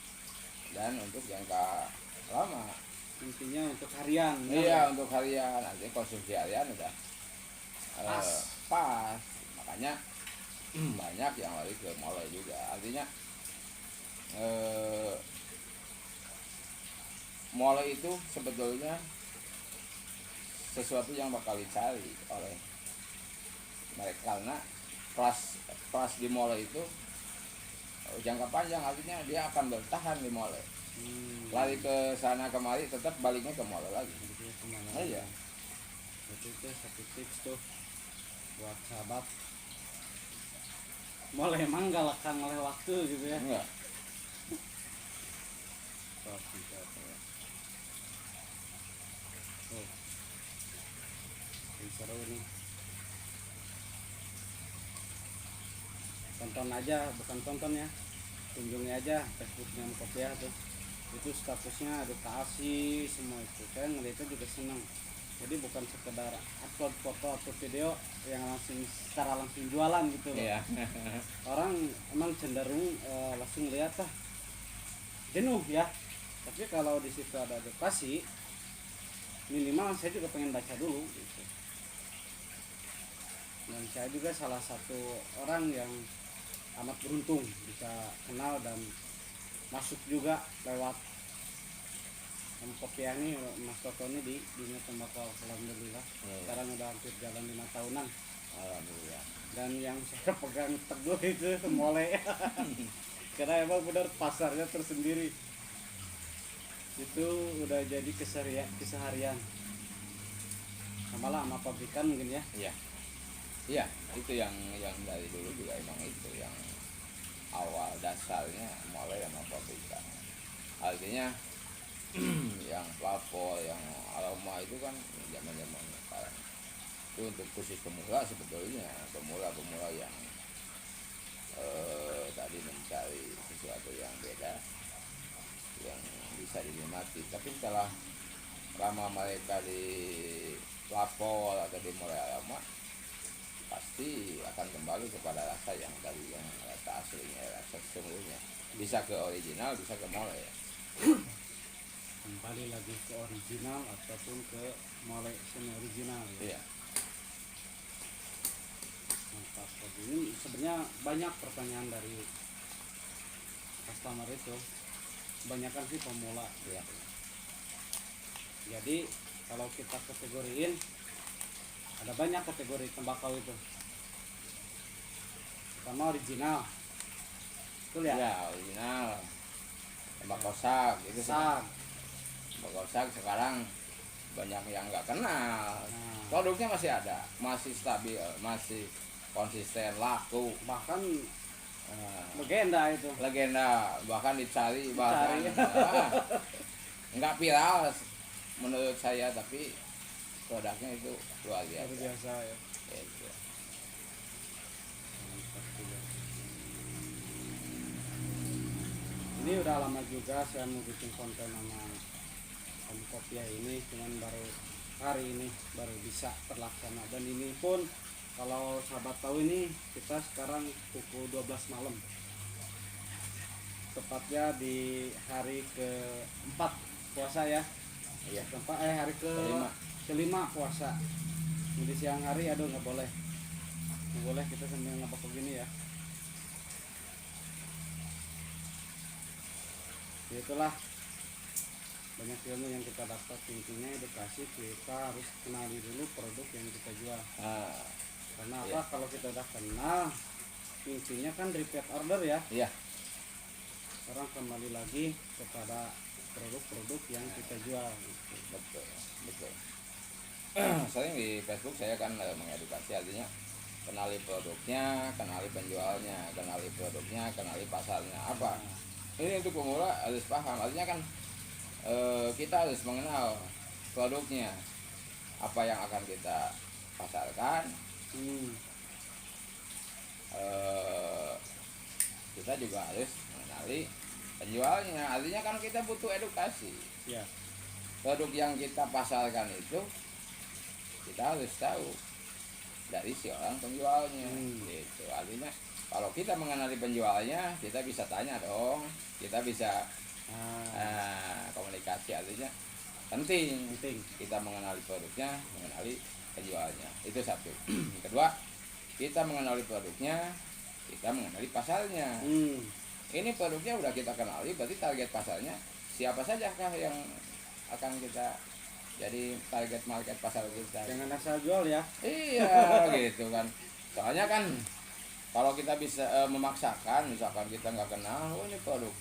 dan untuk jangka lama. Intinya untuk harian. Iya, untuk harian, nanti konsumsi harian udah pas. Makanya banyak yang lari ke mulai juga, artinya mulai itu sebetulnya sesuatu yang bakal dicari oleh mereka, karena kelas di mulai itu jangka panjang, artinya dia akan bertahan di mulai. Lari ke sana kemari tetap baliknya ke mulai lagi. Iya. Jadi itu satu tips tuh buat sahabat. Mulai emang gak lekang oleh waktu gitu ya. Enggak. Oh, bisa, ya. Oh. Ini seru nih. Tonton aja, bukan tonton ya. kunjungi aja Facebooknya Kopiah tuh, itu statusnya edukasi semua itu, saya ngeliatnya juga seneng. Jadi bukan sekedar upload foto atau video yang langsung secara langsung jualan gitu loh. Iya. Orang emang cenderung langsung lihat lah jenuh ya, tapi kalau di situ ada edukasi minimal saya juga pengen baca dulu gitu. Dan saya juga salah satu orang yang amat beruntung bisa kenal dan masuk juga lewat Kopiah ini, Mas Toto ini di dunia tembakau, alhamdulillah. Sekarang udah hampir jalan 5 tahunan. Alhamdulillah. Dan yang saya pegang teguh itu mole. Karena emang benar pasarnya tersendiri. Itu udah jadi keseharian. Sama lah sama pabrikan mungkin ya. Iya. Iya, itu yang dari dulu juga emang itu yang awal dasarnya mulai sama pabrikan. Artinya yang pelapor, yang aroma itu kan zaman-zaman sekarang. Itu untuk khusus pemula sebetulnya, pemula yang tadi mencari sesuatu yang beda, yang bisa dinikmati. Tapi setelah lama mereka di pelapor atau di mulai aroma, pasti akan kembali kepada rasa yang tadi, yang rasa aslinya, rasa sesungguhnya. Bisa ke original, bisa ke mole. Kembali lagi ke original ataupun ke mole semi original ya. Iya. Mantap. Ini sebenarnya banyak pertanyaan dari customer itu, kebanyakan sih pemula Iya. Jadi kalau kita kategoriin ada banyak kategori tembakau itu. Pertama original, betul ya? Iya, original. Tembakau sak itu Sak. tembakau sak sekarang banyak yang nggak kenal. Nah, Produknya masih ada, masih stabil, masih konsisten, laku. bahkan Nah, legenda itu. legenda, bahkan dicari, bahkan nggak viral menurut saya, tapi produknya itu luar Luar biasa. biasa ya. Gitu. Mantap juga. Ini udah lama juga saya mau bikin konten sama Om Kopiah ini, cuman baru hari ini baru bisa terlaksana. Dan ini pun kalau sahabat tahu, ini kita sekarang pukul 12 malam, tepatnya di hari ke-4 puasa ya. Iya. Hari kelima puasa. Di siang hari aduh nggak boleh kita sambil ngapa begini ya. Ya itulah, banyak ilmu yang kita dapat. Intinya edukasi, kita harus kenali dulu produk yang kita jual. Karena apa? Iya. Kalau kita udah kenal, intinya kan repeat order ya. Iya. Orang kembali lagi kepada produk-produk yang kita jual. Betul, betul. Sering di Facebook saya kan mengedukasi, artinya kenali produknya, kenali penjualnya, kenali produknya, kenali pasarnya apa. Ini untuk pemula harus paham, artinya kan kita harus mengenal produknya, apa yang akan kita pasarkan. Kita juga harus mengenali penjualnya, artinya kan kita butuh edukasi. Ya. Produk yang kita pasarkan itu kita harus tahu dari si orang penjualnya. Gitu. Artinya kalau kita mengenali penjualnya, kita bisa tanya dong, kita bisa komunikasi. Artinya penting kita mengenali produknya, mengenali penjualnya. Itu satu. Kedua, kita mengenali produknya, kita mengenali pasarnya. Ini produknya udah kita kenali, berarti target pasarnya siapa saja kah yang akan kita jadi target market pasar kita. Jangan asal jual ya. Iya gitu kan. Soalnya kan kalau kita bisa memaksakan, misalkan kita nggak kenal, oh ini produk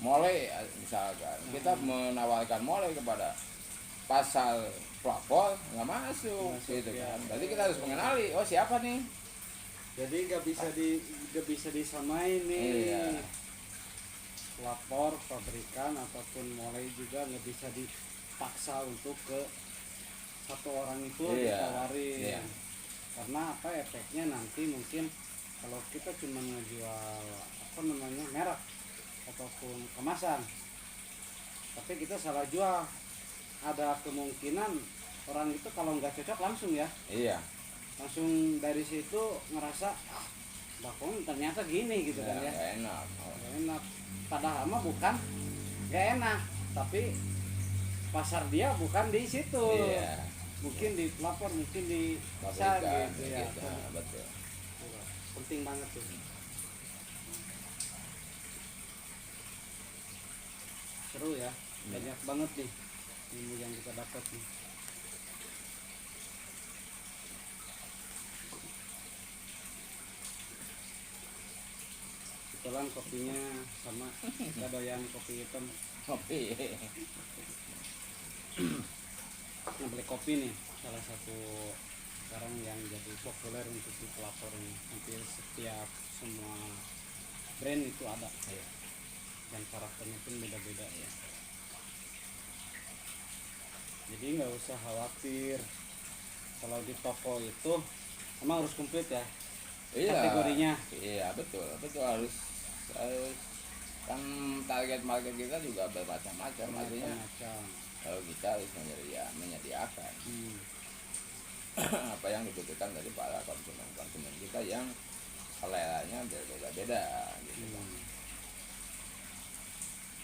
mole misalkan, kita menawarkan mole kepada pasar pelapor, nggak masuk gitu kan. Berarti kita harus mengenali, oh siapa nih. Jadi nggak bisa disamain nih. Iya. Pelapor, pabrikan ataupun mole juga nggak bisa dipaksa untuk ke satu orang itu ditawarin. Iya. Karena apa efeknya nanti, mungkin kalau kita cuma ngejual apa namanya merek ataupun kemasan, tapi kita salah jual. Ada kemungkinan orang itu kalau nggak cocok langsung ya, Iya. langsung dari situ ngerasa bakwan ternyata gini gitu kan ya, Nggak enak. nggak enak. Padahal mah bukan nggak enak, tapi pasar dia bukan di situ. Iya. Mungkin di pelapor, mungkin di Pabrikan gitu ya. gitu. Nah, betul. Penting banget tuh. Seru ya, banyak banget nih ilmu yang kita dapat nih. Kebetulan kopinya sama, kita doyan kopi hitam. Kopi. Nah, beli kopi nih salah satu sekarang yang jadi populer untuk di pelapor ini. Hampir setiap semua brand itu ada, Iya. dan karakternya pun beda-beda ya. Jadi nggak usah khawatir kalau di toko itu emang harus komplit ya Iya. kategorinya. Iya, betul harus kan target market kita juga bermacam-macam, artinya Macam-macam. kalau kita harus menyediakan Hmm. apa yang dibutuhkan dari para konsumen kita yang seleranya berbeda-beda gitu kan. Hmm.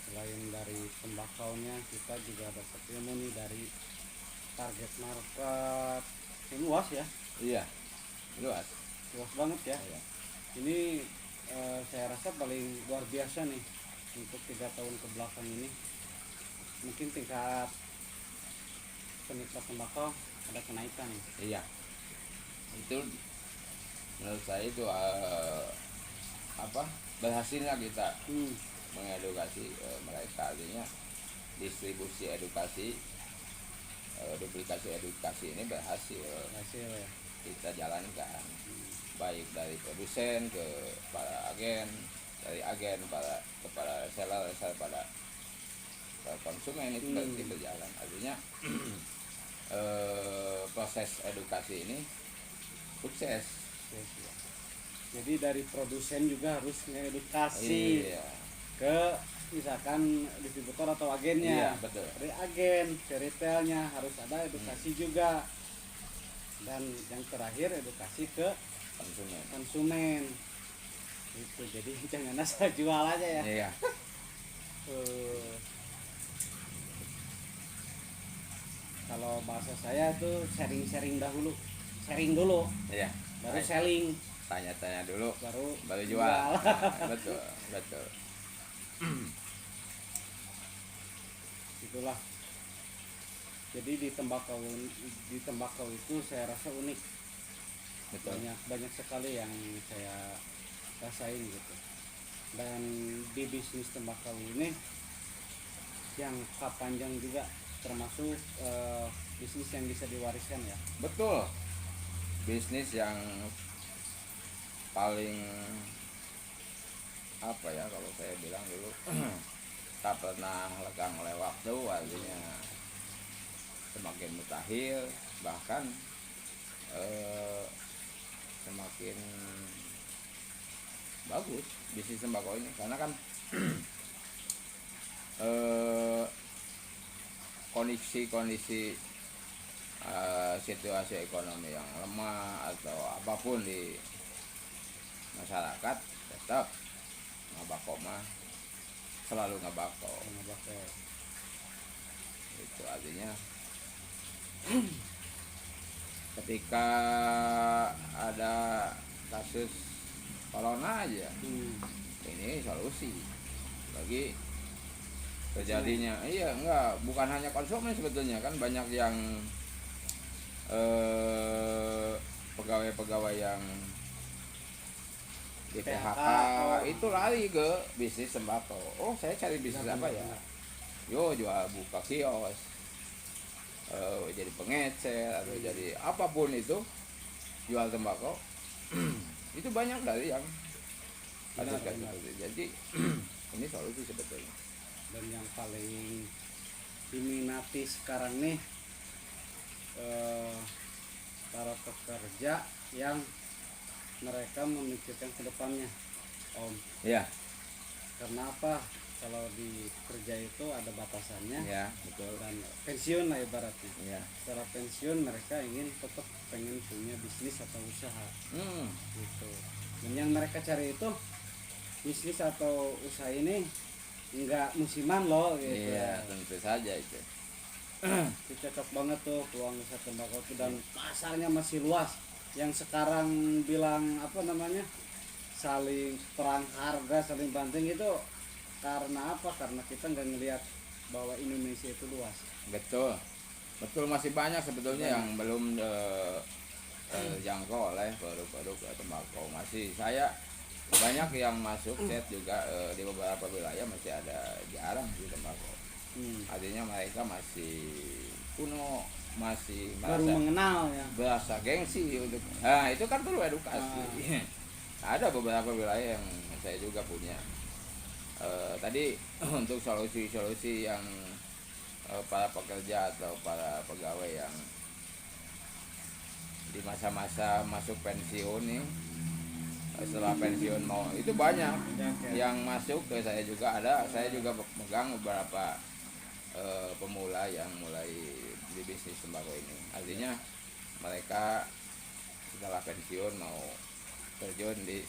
Selain dari tembakaunya, kita juga dapat ilmu nih dari target market. Ini luas ya, Iya, luas. luas banget ya. Iya. Ini saya rasa paling luar biasa nih untuk 3 tahun ke belakang ini. Mungkin tingkat penikmat tembakau ada kenaikan. Iya, itu menurut saya itu berhasilnya kita Hmm. mengedukasi mereka, artinya distribusi edukasi, duplikasi edukasi ini berhasil Hasil ya. kita jalankan, baik dari produsen ke para agen, dari agen kepada seller pada konsumen itu berarti berjalan, artinya proses edukasi ini sukses. Yes, ya. Jadi dari produsen juga harus mengedukasi Iya, ke misalkan distributor atau iya agennya. betul. Dari agen ke retailnya harus ada edukasi juga. Dan yang terakhir edukasi ke Konsumen. konsumen. Itu jadi jangan asal jual aja ya. Iya. Kalau bahasa saya tuh sharing dahulu, sharing dulu, Iya. baru Baik. selling, Tanya-tanya dulu, baru jual. Nah, betul. Itulah. Jadi di tembakau itu saya rasa unik. Betul. Banyak sekali yang saya rasain gitu. Dan di bisnis tembakau ini jangka panjang juga, termasuk bisnis yang bisa diwariskan ya. Betul. Bisnis yang paling apa ya kalau saya bilang dulu tak pernah lekang oleh waktu, artinya semakin mutakhir, bahkan semakin bagus bisnis tembakau ini, karena kan kondisi situasi ekonomi yang lemah atau apapun di masyarakat, tetap ngabako mah selalu ngabako. Itu artinya ketika ada kasus corona aja, ini solusi bagi terjadinya. Iya, enggak, bukan hanya konsumen sebetulnya, kan banyak yang pegawai-pegawai yang di PHK itu lari ke bisnis tembakau. Oh, saya cari bisnis apa ya? Yo, jual buka kios, jadi pengecer atau jadi apapun itu, jual tembakau. Itu banyak dari yang ada seperti. Jadi ini solusi sebetulnya. Dan yang paling diminati sekarang nih para pekerja yang mereka memikirkan ke depannya. Om. Ya, Karena apa? Kalau di kerja itu ada batasannya ya, betul. dan pensiun lah ibaratnya. Ya. Setelah pensiun mereka ingin tetap pengen punya bisnis atau usaha Hmm. gitu. Dan yang mereka cari itu bisnis atau usaha ini enggak musiman loh gitu. Iya, tentu saja itu. Itu cocok banget tuh peluang usaha tembakau itu dan pasarnya masih luas. Yang sekarang bilang apa namanya saling perang harga, saling banting itu karena apa? Karena kita nggak ngelihat bahwa Indonesia itu luas. Betul. Betul, masih banyak sebetulnya yang belum jangkau oleh produk-produk tembakau. Masih saya banyak yang masuk set juga di beberapa wilayah masih ada jarang di tembakau. Artinya mereka masih kuno, masih Baru mengenal ya. berasa gengsi untuk. Nah, itu kan perlu edukasi. Ada beberapa wilayah yang saya juga punya. Tadi untuk solusi-solusi yang para pekerja atau para pegawai yang di masa-masa masuk pensiun nih, setelah pensiun mau itu banyak yang masuk ke saya juga ada. Saya juga megang beberapa pemula yang mulai di bisnis tembakau ini. Artinya mereka setelah pensiun mau terjun di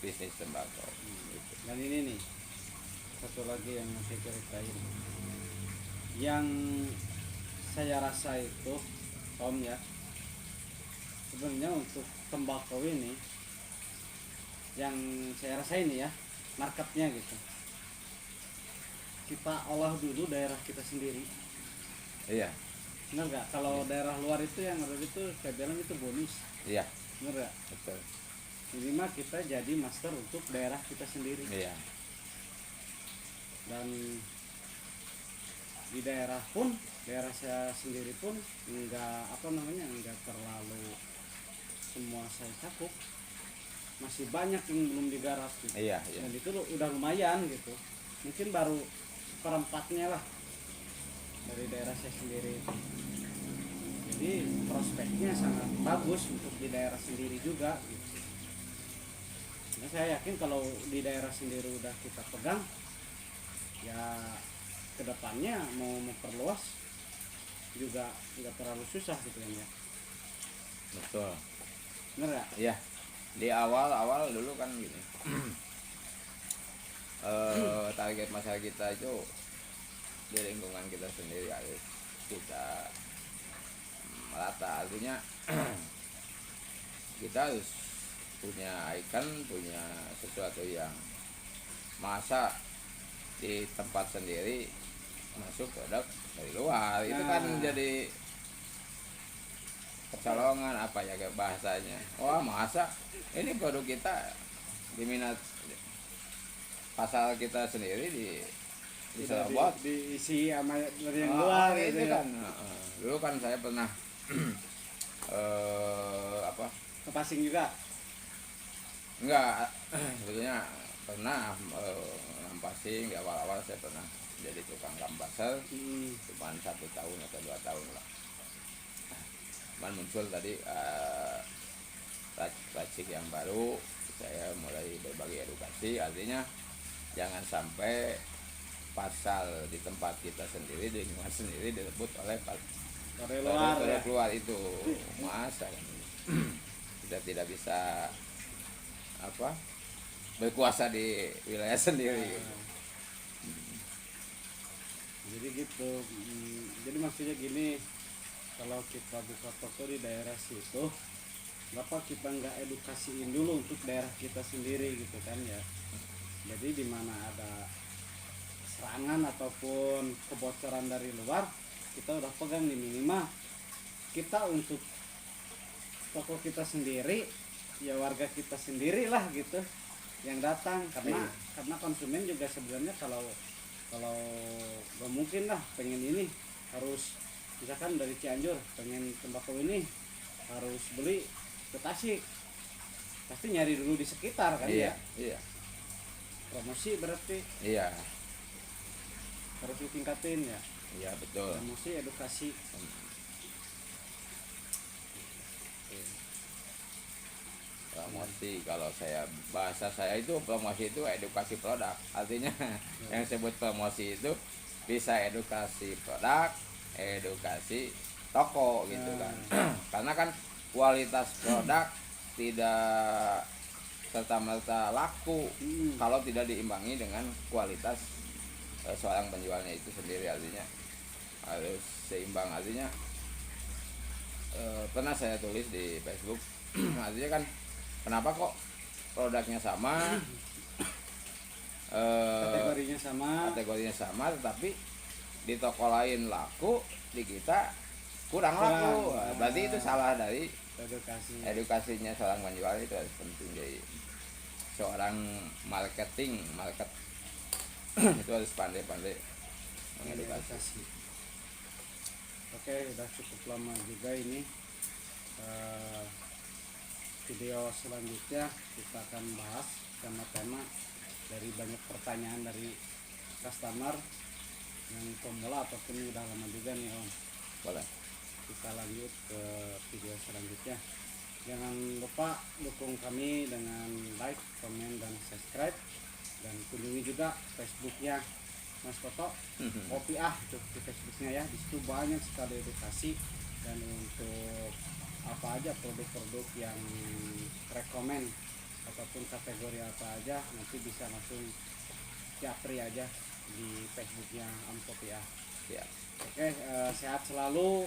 bisnis tembakau. Gitu. Dan ini nih satu lagi yang saya ceritain yang saya rasa itu Om ya, sebenarnya untuk tembakau ini yang saya rasa ini ya marketnya gitu, kita olah dulu daerah kita sendiri. Iya, Bener gak? Kalau daerah luar itu yang ada itu saya bilang itu bonus. iya, Bener gak? betul. Minimal kita jadi master untuk daerah kita sendiri. Iya, Dan di daerah pun, daerah saya sendiri pun enggak apa namanya, enggak terlalu semua saya cakup. Masih banyak yang belum digarap gitu. iya, iya. Dan itu udah lumayan gitu. Mungkin baru perempatnya lah dari daerah saya sendiri. Jadi prospeknya sangat bagus untuk di daerah sendiri juga gitu. Nah, saya yakin kalau di daerah sendiri udah kita pegang, ya kedepannya mau memperluas juga nggak terlalu susah gitu kan ya. Betul. Bener nggak? Iya. Di awal-awal dulu kan gini. Target masyarakat kita itu di lingkungan kita sendiri harus kita merata. Artinya kita harus punya ikon, punya sesuatu yang masa di tempat sendiri masuk produk dari luar. Itu kan jadi kecolongan apa ya kayak bahasanya. Wah, masa ini produk kita diminat pasar kita sendiri di Serobot diisi sama dari yang luar itu gitu ya. kan. Dulu kan saya pernah apa? Ke Pasing juga. Enggak, sebetulnya pernah ngampasin di awal-awal saya pernah jadi tukang kampaser, cuman 1 tahun atau 2 tahun lah. Cuman muncul tadi racik yang baru, saya mulai berbagi edukasi, artinya jangan sampai pasar di tempat kita sendiri, di lingkungan sendiri direbut oleh Dari luar ya. keluar itu. Masa kan kita tidak bisa apa berkuasa di wilayah sendiri gitu. Jadi gitu. Jadi maksudnya gini, kalau kita buka toko di daerah situ, kenapa kita nggak edukasiin dulu untuk daerah kita sendiri gitu kan ya. Jadi di mana ada serangan ataupun kebocoran dari luar, kita udah pegang di minimal kita untuk toko kita sendiri, ya warga kita sendiri lah gitu yang datang, karena konsumen juga sebenarnya kalau gak mungkin lah pengen ini harus misalkan dari Cianjur pengen tembakau ini harus beli ke Tasik, pasti nyari dulu di sekitar kan. Iya, ya iya, promosi berarti iya, harus ditingkatin ya, iya betul. promosi edukasi. promosi. Kalau saya bahasa saya itu promosi itu edukasi produk. Artinya yang sebut promosi itu bisa edukasi produk, edukasi toko gitu kan. Karena kan kualitas produk tidak serta-merta laku kalau tidak diimbangi dengan kualitas seorang penjualnya itu sendiri. Artinya harus seimbang. Artinya pernah saya tulis di Facebook artinya kan kenapa kok produknya sama, kategorinya sama tetapi di toko lain laku, di kita kurang laku. Berarti itu salah dari edukasinya seorang penjual. Itu harus penting. Jadi seorang market itu harus pandai-pandai mengedukasi. Oke, udah cukup lama juga ini. Video selanjutnya kita akan bahas tema-tema dari banyak pertanyaan dari customer yang pemula ataupun udah lama juga nih Om. Boleh. Kita lanjut ke video selanjutnya. Jangan lupa dukung kami dengan like, komen, dan subscribe. Dan kunjungi juga Facebooknya Mas Toto, Kopiah itu di Facebooknya ya. Di situ banyak sekali edukasi, dan untuk apa aja produk-produk yang rekomen ataupun kategori apa aja nanti bisa langsung japri aja di Facebooknya Om Kopiah. Ya. Oke, sehat selalu.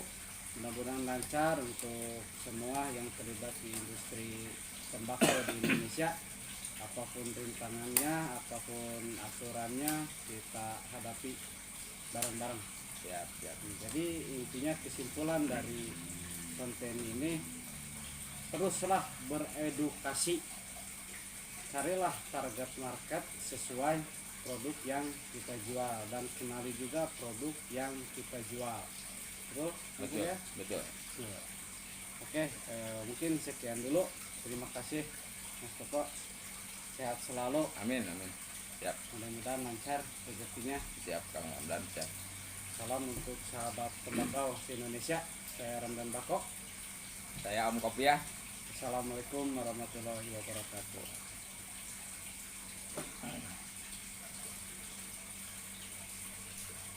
Mudah-mudahan lancar untuk semua yang terlibat di industri tembakau di Indonesia. Apapun rintangannya, apapun aturannya, kita hadapi bareng-bareng. Siap. Jadi intinya kesimpulan dari konten ini, teruslah beredukasi. Carilah target market sesuai produk yang kita jual, dan kenali juga produk yang kita jual. Betul ya? Betul. Oke, mungkin sekian dulu. Terima kasih Mas Toto. Sehat selalu. Amin. Siap. Mudah-mudahan lancar rezekinya. Siap Kang Ramdan. Siap. Salam untuk sahabat tembakau se-Indonesia. Saya Ramdan Bako. Saya Om Kopiah. Assalamualaikum warahmatullahi wabarakatuh.